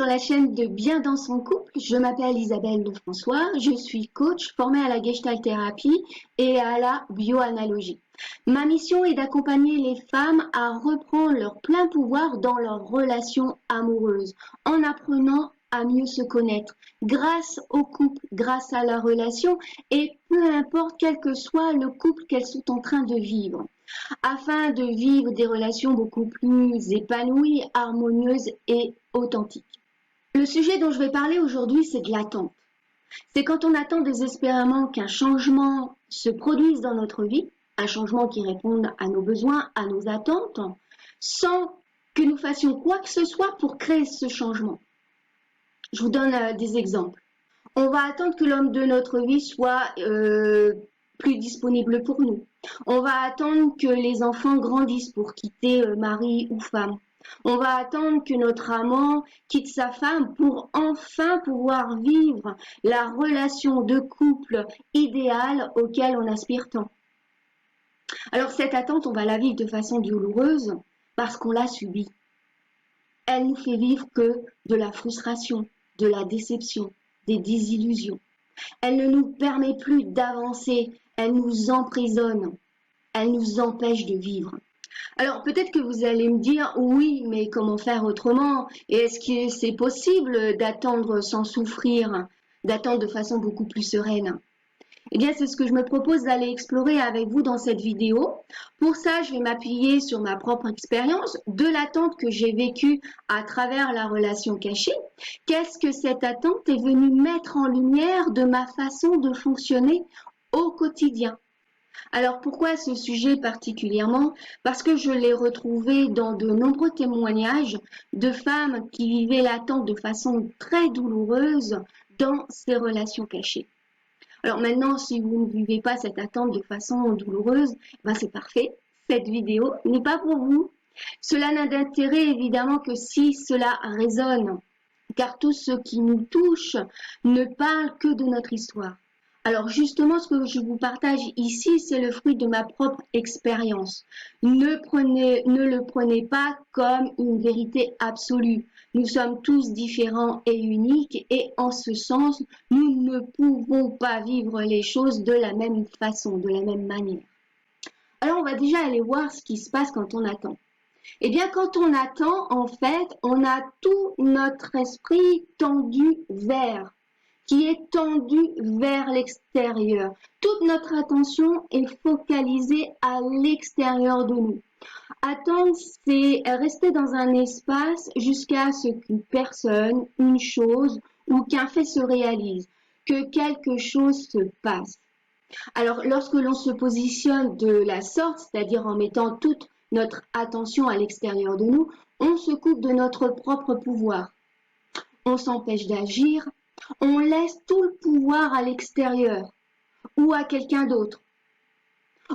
sur la chaîne de Bien dans son couple. Je m'appelle Isabelle Lefrançois, je suis coach formée à la Gestalt thérapie et à la bioanalogie. Ma mission est d'accompagner les femmes à reprendre leur plein pouvoir dans leurs relations amoureuses, en apprenant à mieux se connaître, grâce au couple, grâce à la relation, et peu importe quel que soit le couple qu'elles sont en train de vivre, afin de vivre des relations beaucoup plus épanouies, harmonieuses et authentiques. Le sujet dont je vais parler aujourd'hui, c'est de l'attente. C'est quand on attend désespérément qu'un changement se produise dans notre vie, un changement qui réponde à nos besoins, à nos attentes, sans que nous fassions quoi que ce soit pour créer ce changement. Je vous donne des exemples. On va attendre que l'homme de notre vie soit plus disponible pour nous. On va attendre que les enfants grandissent pour quitter mari ou femme. On va attendre que notre amant quitte sa femme pour enfin pouvoir vivre la relation de couple idéale auquel on aspire tant. Alors cette attente, on va la vivre de façon douloureuse parce qu'on l'a subie. Elle nous fait vivre que de la frustration, de la déception, des désillusions. Elle ne nous permet plus d'avancer, elle nous emprisonne, elle nous empêche de vivre. Alors peut-être que vous allez me dire, oui, mais comment faire autrement? Et est-ce que c'est possible d'attendre sans souffrir, d'attendre de façon beaucoup plus sereine? Eh bien, c'est ce que je me propose d'aller explorer avec vous dans cette vidéo. Pour ça, je vais m'appuyer sur ma propre expérience de l'attente que j'ai vécue à travers la relation cachée. Qu'est-ce que cette attente est venue mettre en lumière de ma façon de fonctionner au quotidien? Alors, pourquoi ce sujet particulièrement? Parce que je l'ai retrouvé dans de nombreux témoignages de femmes qui vivaient l'attente de façon très douloureuse dans ces relations cachées. Alors maintenant, si vous ne vivez pas cette attente de façon douloureuse, ben c'est parfait. Cette vidéo n'est pas pour vous. Cela n'a d'intérêt évidemment que si cela résonne, car tout ce qui nous touche ne parle que de notre histoire. Alors justement, ce que je vous partage ici, c'est le fruit de ma propre expérience. Ne le prenez pas comme une vérité absolue. Nous sommes tous différents et uniques et en ce sens, nous ne pouvons pas vivre les choses de la même façon, de la même manière. Alors on va déjà aller voir ce qui se passe quand on attend. Eh bien, quand on attend, en fait, on a tout notre esprit tendu vers, qui est tendu vers l'extérieur. Toute notre attention est focalisée à l'extérieur de nous. Attendre, c'est rester dans un espace jusqu'à ce qu'une personne, une chose ou qu'un fait se réalise, que quelque chose se passe. Alors, lorsque l'on se positionne de la sorte, c'est-à-dire en mettant toute notre attention à l'extérieur de nous, on se coupe de notre propre pouvoir. On s'empêche d'agir, on laisse tout le pouvoir à l'extérieur ou à quelqu'un d'autre.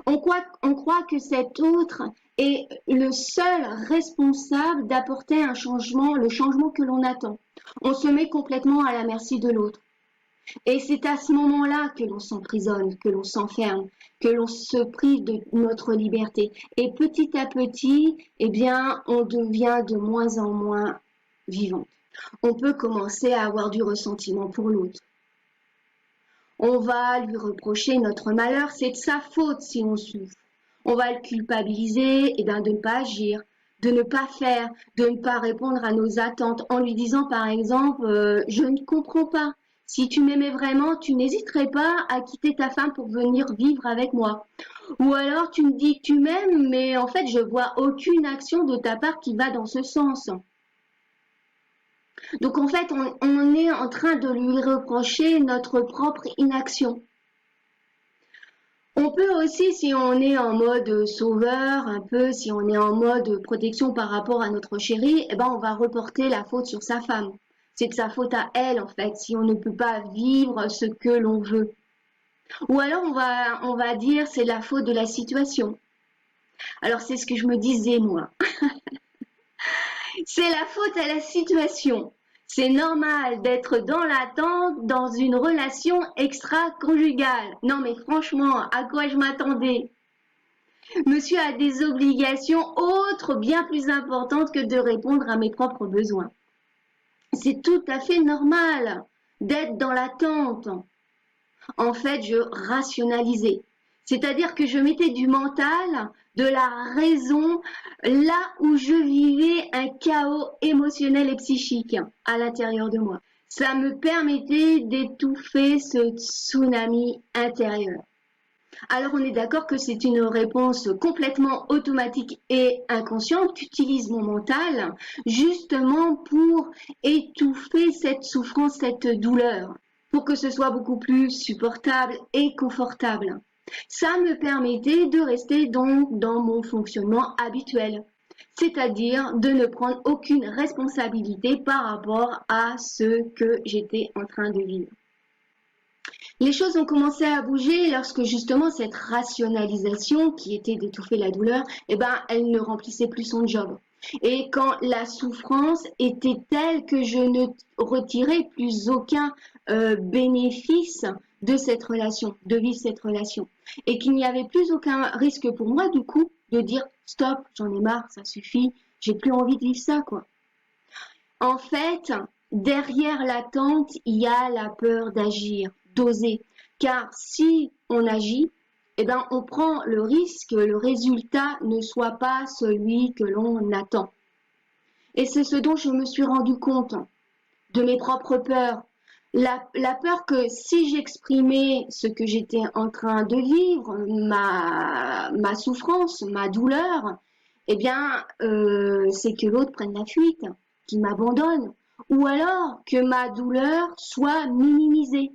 On croit que cet autre est le seul responsable d'apporter un changement, le changement que l'on attend. On se met complètement à la merci de l'autre. Et c'est à ce moment-là que l'on s'emprisonne, que l'on s'enferme, que l'on se prive de notre liberté. Et petit à petit, eh bien, on devient de moins en moins vivante. On peut commencer à avoir du ressentiment pour l'autre. On va lui reprocher notre malheur, c'est de sa faute si on souffre. On va le culpabiliser de ne pas agir, de ne pas faire, de ne pas répondre à nos attentes en lui disant par exemple je ne comprends pas. Si tu m'aimais vraiment, tu n'hésiterais pas à quitter ta femme pour venir vivre avec moi. Ou alors tu me dis que tu m'aimes, mais en fait je vois aucune action de ta part qui va dans ce sens. Donc en fait, on est en train de lui reprocher notre propre inaction. On peut aussi, si on est en mode sauveur, un peu, si on est en mode protection par rapport à notre chéri, eh ben on va reporter la faute sur sa femme. C'est de sa faute à elle, en fait, si on ne peut pas vivre ce que l'on veut. Ou alors on va dire c'est la faute de la situation. Alors c'est ce que je me disais moi. C'est la faute à la situation. C'est normal d'être dans l'attente dans une relation extra-conjugale. Non mais franchement, à quoi je m'attendais? Monsieur a des obligations autres bien plus importantes que de répondre à mes propres besoins. C'est tout à fait normal d'être dans l'attente. En fait, je rationalisais. C'est-à-dire que je mettais du mental, de la raison, là où je vivais un chaos émotionnel et psychique à l'intérieur de moi. Ça me permettait d'étouffer ce tsunami intérieur. Alors on est d'accord que c'est une réponse complètement automatique et inconsciente qu'utilise mon mental justement pour étouffer cette souffrance, cette douleur, pour que ce soit beaucoup plus supportable et confortable. Ça me permettait de rester donc dans mon fonctionnement habituel, c'est-à-dire de ne prendre aucune responsabilité par rapport à ce que j'étais en train de vivre. Les choses ont commencé à bouger lorsque justement cette rationalisation qui était d'étouffer la douleur, eh ben, elle ne remplissait plus son job. Et quand la souffrance était telle que je ne retirais plus aucun bénéfice de cette relation, de vivre cette relation, et qu'il n'y avait plus aucun risque pour moi du coup de dire stop, j'en ai marre, ça suffit, j'ai plus envie de vivre ça quoi. En fait, derrière l'attente, il y a la peur d'agir, d'oser. Car si on agit, eh ben, on prend le risque que le résultat ne soit pas celui que l'on attend. Et c'est ce dont je me suis rendu compte de mes propres peurs. La peur que si j'exprimais ce que j'étais en train de vivre, ma souffrance, ma douleur, eh bien, c'est que l'autre prenne la fuite, qu'il m'abandonne, ou alors que ma douleur soit minimisée,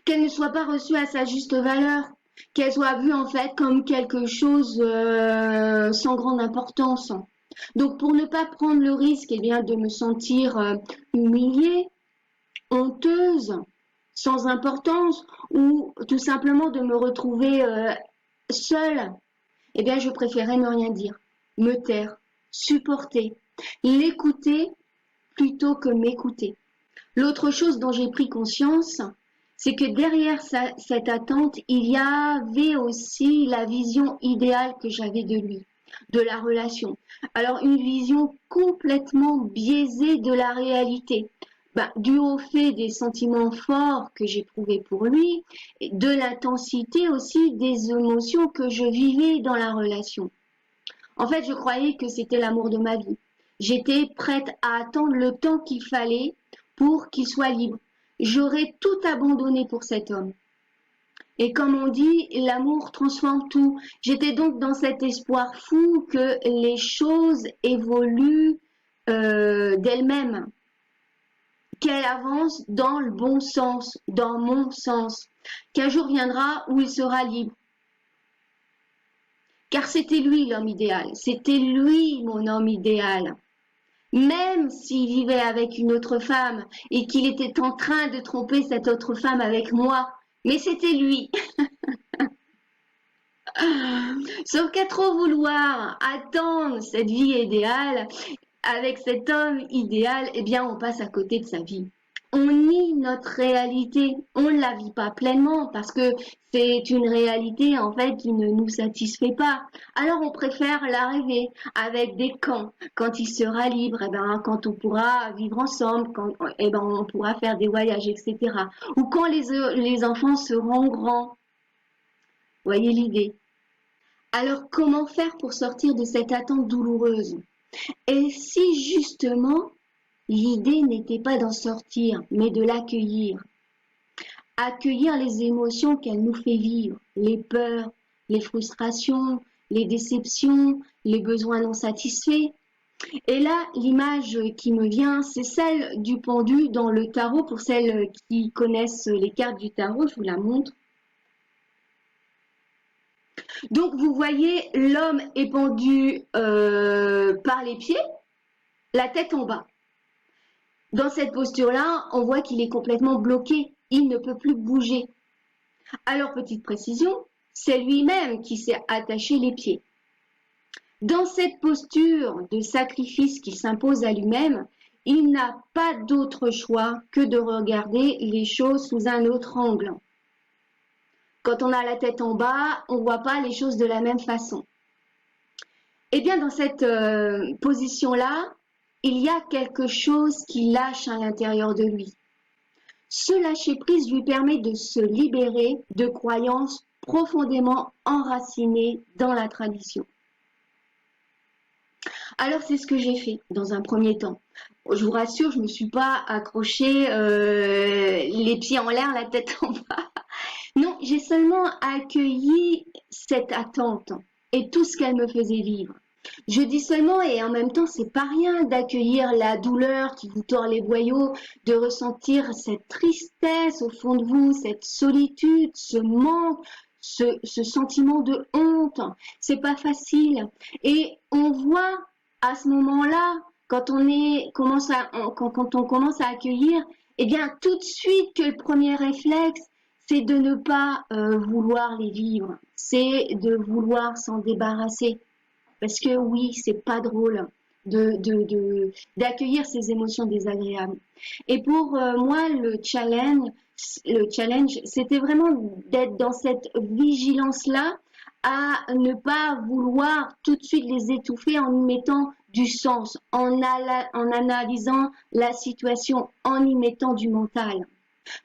qu'elle ne soit pas reçue à sa juste valeur, qu'elle soit vue en fait comme quelque chose sans grande importance. Donc, pour ne pas prendre le risque, eh bien, de me sentir humiliée, honteuse, sans importance, ou tout simplement de me retrouver seule, eh bien, je préférais ne rien dire, me taire, supporter, l'écouter plutôt que m'écouter. L'autre chose dont j'ai pris conscience, c'est que derrière cette attente, il y avait aussi la vision idéale que j'avais de lui, de la relation. Alors, une vision complètement biaisée de la réalité. Dû au fait des sentiments forts que j'éprouvais pour lui, de l'intensité aussi des émotions que je vivais dans la relation. En fait, je croyais que c'était l'amour de ma vie. J'étais prête à attendre le temps qu'il fallait pour qu'il soit libre. J'aurais tout abandonné pour cet homme. Et comme on dit, l'amour transforme tout. J'étais donc dans cet espoir fou que les choses évoluent d'elles-mêmes, qu'elles avancent dans le bon sens, dans mon sens, qu'un jour viendra où il sera libre. Car c'était lui l'homme idéal, c'était lui mon homme idéal. Même s'il vivait avec une autre femme et qu'il était en train de tromper cette autre femme avec moi, mais c'était lui. Sauf qu'à trop vouloir attendre cette vie idéale, avec cet homme idéal, eh bien on passe à côté de sa vie. On nie notre réalité, on ne la vit pas pleinement parce que c'est une réalité en fait qui ne nous satisfait pas. Alors on préfère la rêver avec des quand il sera libre, eh ben, quand on pourra vivre ensemble, quand eh ben, on pourra faire des voyages, etc. Ou quand les enfants seront grands. Voyez l'idée. Alors comment faire pour sortir de cette attente douloureuse? Et si justement l'idée n'était pas d'en sortir, mais de l'accueillir. Accueillir les émotions qu'elle nous fait vivre, les peurs, les frustrations, les déceptions, les besoins non satisfaits. Et là, l'image qui me vient, c'est celle du pendu dans le tarot. Pour celles qui connaissent les cartes du tarot, je vous la montre. Donc, vous voyez, l'homme est pendu par les pieds, la tête en bas. Dans cette posture-là, on voit qu'il est complètement bloqué. Il ne peut plus bouger. Alors, petite précision, c'est lui-même qui s'est attaché les pieds. Dans cette posture de sacrifice qu'il s'impose à lui-même, il n'a pas d'autre choix que de regarder les choses sous un autre angle. Quand on a la tête en bas, on ne voit pas les choses de la même façon. Eh bien, dans cette position-là, il y a quelque chose qui lâche à l'intérieur de lui. Ce lâcher-prise lui permet de se libérer de croyances profondément enracinées dans la tradition. Alors c'est ce que j'ai fait dans un premier temps. Je vous rassure, je ne me suis pas accroché les pieds en l'air, la tête en bas. Non, j'ai seulement accueilli cette attente et tout ce qu'elle me faisait vivre. Je dis seulement, et en même temps, c'est pas rien d'accueillir la douleur qui vous tord les boyaux, de ressentir cette tristesse au fond de vous, cette solitude, ce manque, ce sentiment de honte. C'est pas facile. Et on voit à ce moment-là, quand on commence à accueillir, eh bien, tout de suite que le premier réflexe, c'est de ne pas vouloir les vivre, c'est de vouloir s'en débarrasser. Parce que oui, c'est pas drôle d'accueillir ces émotions désagréables. Et pour moi, le challenge, c'était vraiment d'être dans cette vigilance-là, à ne pas vouloir tout de suite les étouffer en y mettant du sens, en analysant la situation, en y mettant du mental.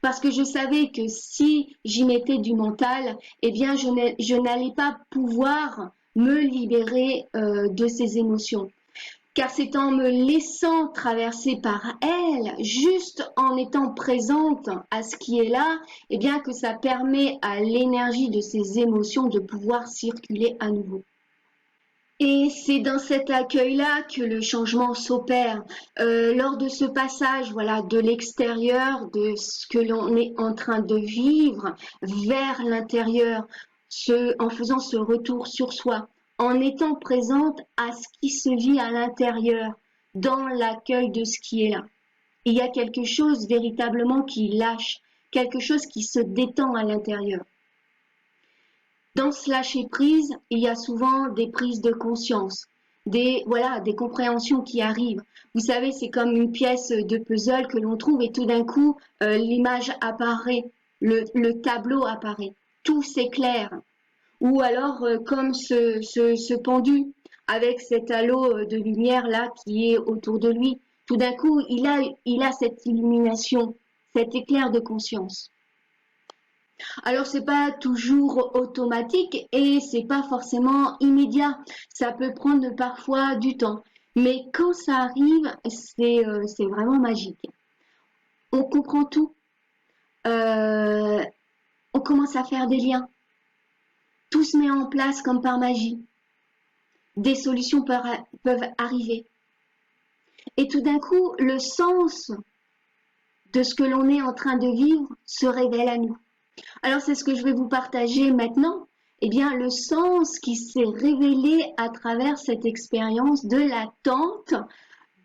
Parce que je savais que si j'y mettais du mental, eh bien, je n'allais pas pouvoir me libérer de ces émotions. Car c'est en me laissant traverser par elles, juste en étant présente à ce qui est là, eh bien, que ça permet à l'énergie de ces émotions de pouvoir circuler à nouveau. Et c'est dans cet accueil-là que le changement s'opère. Lors de ce passage, voilà, de l'extérieur, de ce que l'on est en train de vivre, vers l'intérieur, en faisant ce retour sur soi, en étant présente à ce qui se vit à l'intérieur, dans l'accueil de ce qui est là. Il y a quelque chose véritablement qui lâche, quelque chose qui se détend à l'intérieur. Dans ce lâcher-prise, il y a souvent des prises de conscience, des compréhensions qui arrivent. Vous savez, c'est comme une pièce de puzzle que l'on trouve et tout d'un coup, l'image apparaît, le tableau apparaît, tout s'éclaire. Ou alors, comme ce pendu, avec cet halo de lumière là qui est autour de lui, tout d'un coup, il a cette illumination, cet éclair de conscience. Alors c'est pas toujours automatique et c'est pas forcément immédiat. Ça peut prendre parfois du temps. Mais quand ça arrive, c'est vraiment magique. On comprend tout. On commence à faire des liens. Tout se met en place comme par magie. Des solutions peuvent arriver. Et tout d'un coup, le sens de ce que l'on est en train de vivre se révèle à nous. Alors c'est ce que je vais vous partager maintenant. Eh bien, le sens qui s'est révélé à travers cette expérience de l'attente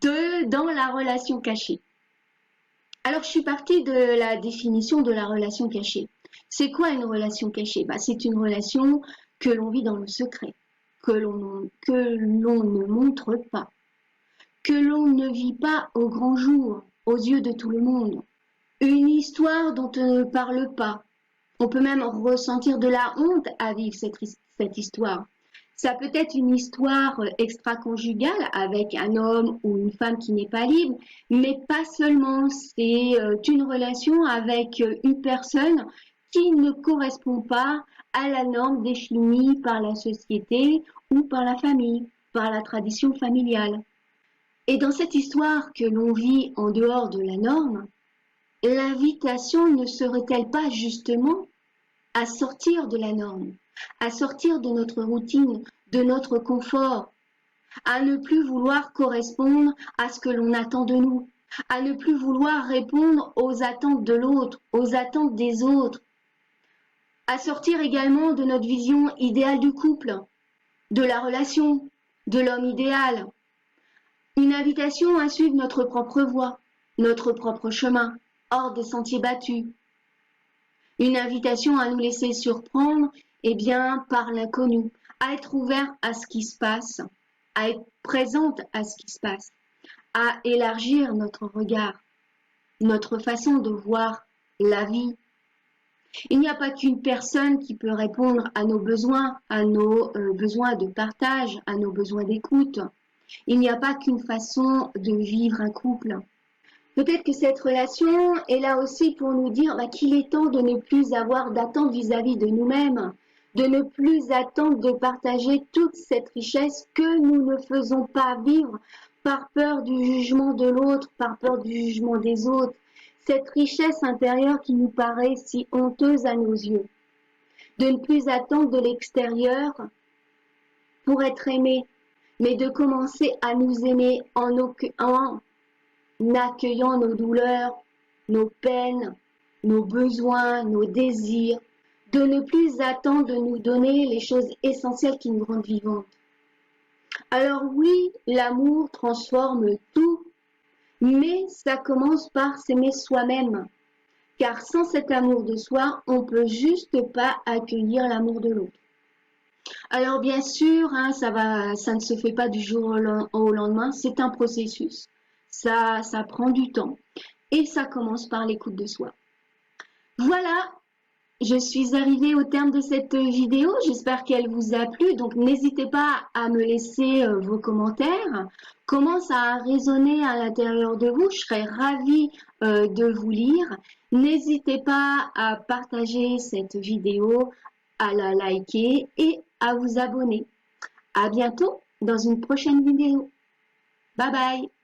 dans la relation cachée. Alors, je suis partie de la définition de la relation cachée. C'est quoi une relation cachée? C'est une relation que l'on vit dans le secret, que l'on ne montre pas, que l'on ne vit pas au grand jour, aux yeux de tout le monde. Une histoire dont on ne parle pas. On peut même ressentir de la honte à vivre cette histoire. Ça peut être une histoire extra-conjugale avec un homme ou une femme qui n'est pas libre, mais pas seulement. C'est une relation avec une personne qui ne correspond pas à la norme définie par la société ou par la famille, par la tradition familiale. Et dans cette histoire que l'on vit en dehors de la norme, l'invitation ne serait-elle pas justement à sortir de la norme, à sortir de notre routine, de notre confort, à ne plus vouloir correspondre à ce que l'on attend de nous, à ne plus vouloir répondre aux attentes de l'autre, aux attentes des autres, à sortir également de notre vision idéale du couple, de la relation, de l'homme idéal. Une invitation à suivre notre propre voie, notre propre chemin, hors des sentiers battus. Une invitation à nous laisser surprendre, par l'inconnu, à être ouvert à ce qui se passe, à être présente à ce qui se passe, à élargir notre regard, notre façon de voir la vie. Il n'y a pas qu'une personne qui peut répondre à nos besoins de partage, à nos besoins d'écoute. Il n'y a pas qu'une façon de vivre un couple. Peut-être que cette relation est là aussi pour nous dire qu'il est temps de ne plus avoir d'attente vis-à-vis de nous-mêmes, de ne plus attendre de partager toute cette richesse que nous ne faisons pas vivre par peur du jugement de l'autre, par peur du jugement des autres. Cette richesse intérieure qui nous paraît si honteuse à nos yeux. De ne plus attendre de l'extérieur pour être aimé, mais de commencer à nous aimer en accueillant nos douleurs, nos peines, nos besoins, nos désirs, de ne plus attendre de nous donner les choses essentielles qui nous rendent vivantes. Alors oui, l'amour transforme tout, mais ça commence par s'aimer soi-même. Car sans cet amour de soi, on ne peut juste pas accueillir l'amour de l'autre. Alors bien sûr, ça ne se fait pas du jour au lendemain, c'est un processus. Ça prend du temps et ça commence par l'écoute de soi. Voilà, je suis arrivée au terme de cette vidéo. J'espère qu'elle vous a plu. Donc n'hésitez pas à me laisser vos commentaires. Comment ça a résonné à l'intérieur de vous? Je serais ravie de vous lire. N'hésitez pas à partager cette vidéo, à la liker et à vous abonner. À bientôt dans une prochaine vidéo. Bye bye!